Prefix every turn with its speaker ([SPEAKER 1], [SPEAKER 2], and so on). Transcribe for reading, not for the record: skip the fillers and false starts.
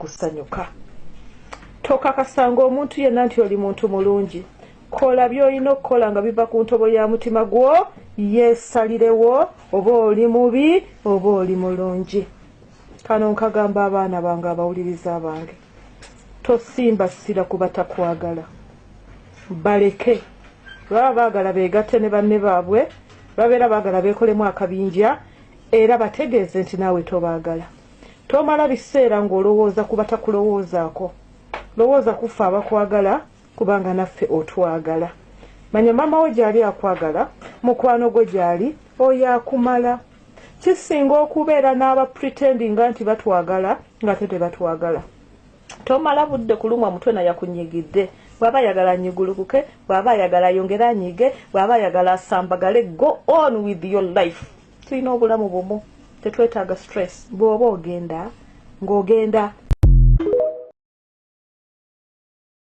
[SPEAKER 1] kusanyuka. Tokakasanga omuntu yenna nti oli muntu mulungi. Kola by'olina okukola nga biva ku ntobo ya mutima gwo, yeesalirewo oba oli mubi oba oli mulungi. Kano nkagamba abaana bange abawuliriza bange. Tosimba ssira kuba takwagala. Baleke. Baba baagala beegatte ne banne baabwe, babeera baagala beekolemu akabinja, era bategeeze nti naawe tobaagala. Tomala biseera ng'olowooza kuba takulowoozaako. Lowooza kufa abakwagala kubanga naffe otwagala. Manya mama wo gyali akwagala, mukwano gwo gyali oyo akumala. Kisinga okubeera n'aba pretendinga nti batwagala nga te tebatwagala. Tomala budde kulumwa mutwe na yakunyigidde. Bwaba yagala nyigulukuke, bwaba yagala yongera nyige, bwaba yagala asambagale, go on with your life. Tulina obulamu bumu, tetwetaaga stress. Bw'oba ogenda ng'ogenda